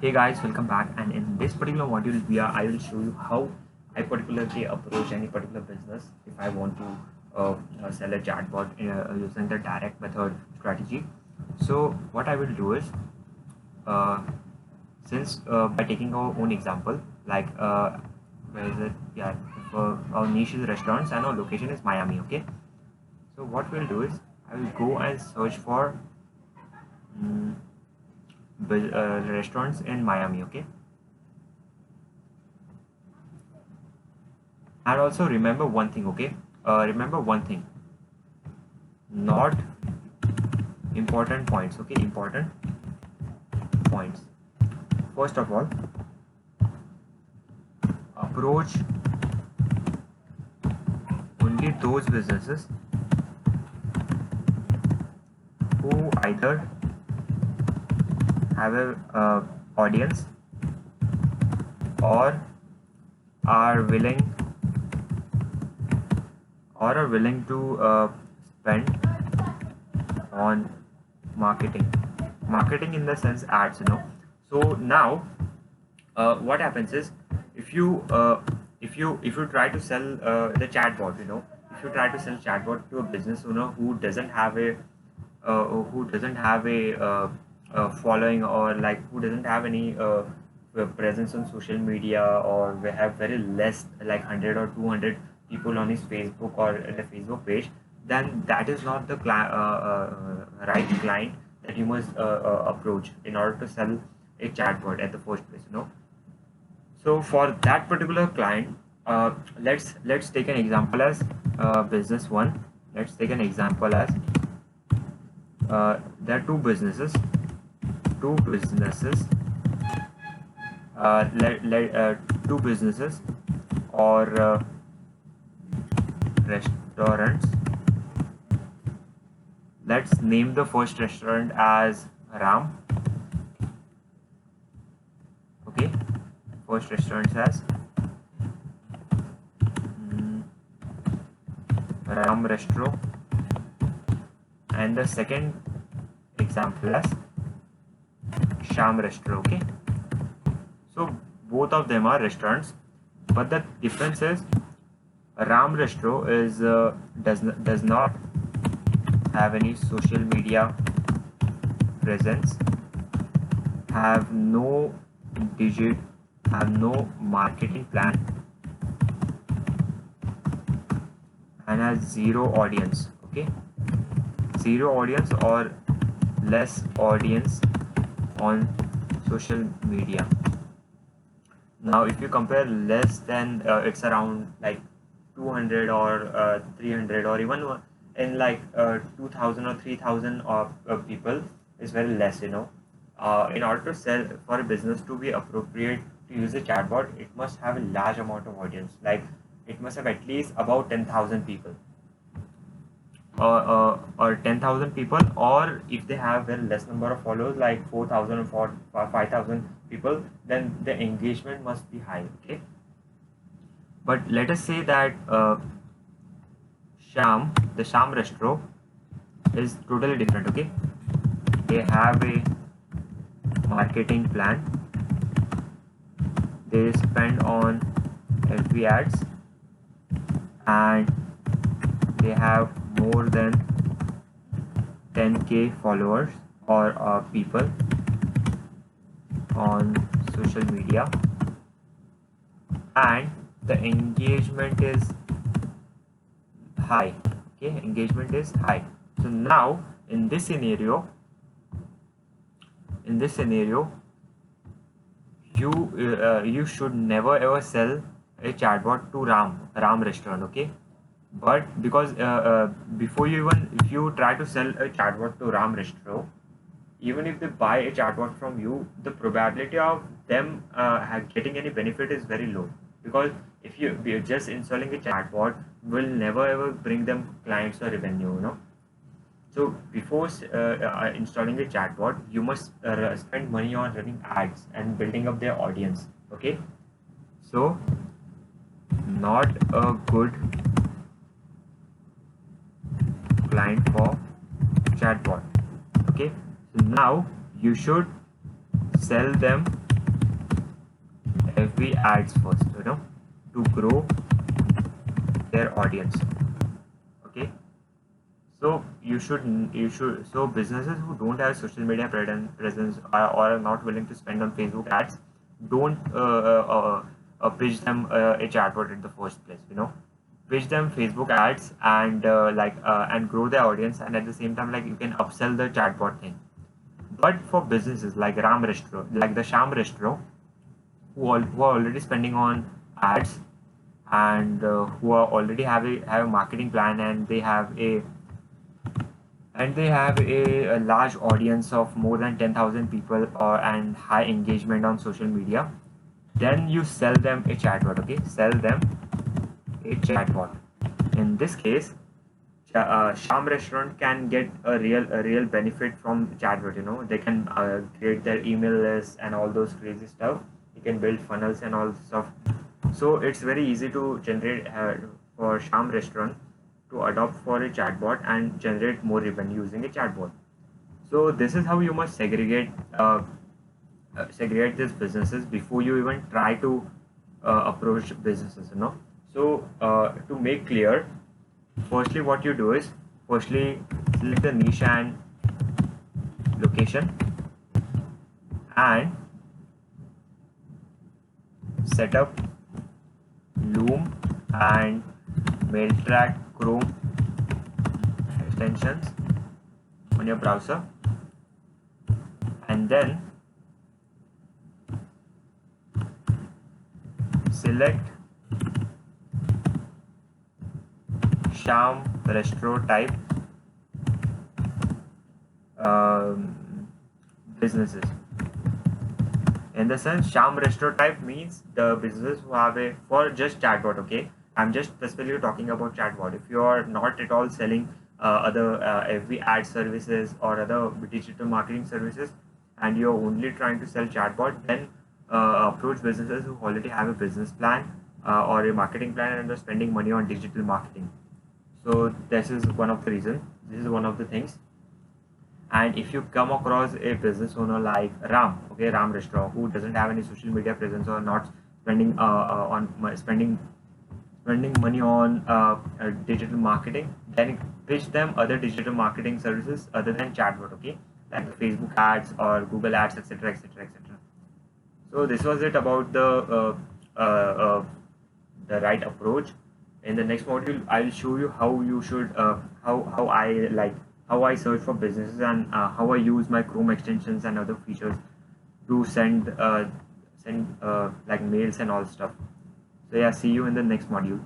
Hey guys, welcome back. And in this particular module, I will show you how I particularly approach any particular business if I want to sell a chatbot using the direct method strategy. So what I will do is, uh, since by taking our own example, like where is it? Yeah, if, our niche is restaurants and our location is Miami. Okay. So what we'll do is I will go and search for mm, restaurants in Miami. Okay. And also remember one thing, okay? Remember one thing, not important points, okay? Important points. First of all, approach only those businesses who either have a audience or are willing to spend on marketing in the sense ads, so now what happens is, if you try to sell the chatbot, if you try to sell chatbot to a business owner who doesn't have a following, or like who doesn't have any presence on social media, or we have very less, like 100 or 200 people on his Facebook or the Facebook page, then that is not the right client that you must approach in order to sell a chatbot at the first place, so for that particular client, let's take an example as business one. Let's take an example as there are two businesses, two businesses or restaurants. Let's name the first restaurant as Ram. Okay, first restaurant as Ram Restro, and the second example as Sham Restro. Okay, so both of them are restaurants, but the difference is Ram Restro is does not have any social media presence, have no marketing plan, and has zero audience. Okay, zero audience or less audience on social media. Now if you compare less than, it's around like 200 or 300, or even in like 2000 or 3000 people, is very less, in order to sell, for a business to be appropriate to use a chatbot, it must have a large amount of audience, like it must have at least about 10,000 people, or 10,000 people, or if they have very less number of followers, like 4,000 or 5,000 people, then the engagement must be high. Okay, but let us say that the Sham Restro is totally different. Okay, they have a marketing plan, they spend on FB ads, and they have more than 10k followers or people on social media, and the engagement is high. Okay, engagement is high. So now in this scenario, you should never ever sell a chatbot to Ram restaurant. Okay, but because if you try to sell a chatbot to Ram restaurant, even if they buy a chatbot from you, the probability of them getting any benefit is very low, because if you're just installing a chatbot will never ever bring them clients or revenue, so before installing a chatbot, you must spend money on running ads and building up their audience. Okay, so not a good client for chatbot. Okay, so now you should sell them FB ads first, to grow their audience. Okay, so so businesses who don't have social media presence or are not willing to spend on Facebook ads, don't pitch them a chatbot in the first place. Pitch them Facebook ads and and grow their audience, and at the same time, like, you can upsell the chatbot thing. But for businesses like like the Sham Restaurant, who are already spending on ads, and who are already have a marketing plan, and they have a large audience of more than 10,000 people, and high engagement on social media, then you sell them a chatbot. Okay, sell them a chatbot. In this case, Sham Restaurant can get a real benefit from chatbot. They can create their email list and all those crazy stuff. You can build funnels and all stuff. So it's very easy to generate for Sham Restaurant to adopt for a chatbot and generate more revenue using a chatbot. So this is how you must segregate these businesses before you even try to approach businesses. So to make clear, firstly, what you do is, firstly, select the niche and location, and set up Loom and Mailtrack Chrome extensions on your browser, and then select Sham Restaurant type businesses. In the sense, Sham Restaurant type means the businesses who have for just chatbot. Okay, I'm just specifically talking about chatbot. If you are not at all selling other FB ad services or other digital marketing services, and you're only trying to sell chatbot, then approach businesses who already have a business plan or a marketing plan, and are spending money on digital marketing. So this is one of the reasons. This is one of the things. And if you come across a business owner like Ram Restaurant, who doesn't have any social media presence or not spending spending money on digital marketing, then pitch them other digital marketing services other than chatbot. Okay, like Facebook ads or Google ads, etc., etc., etc. So this was it about the right approach. In the next module, I'll show you how you should how I search for businesses, and how I use my Chrome extensions and other features to send like mails and all stuff. So yeah, see you in the next module.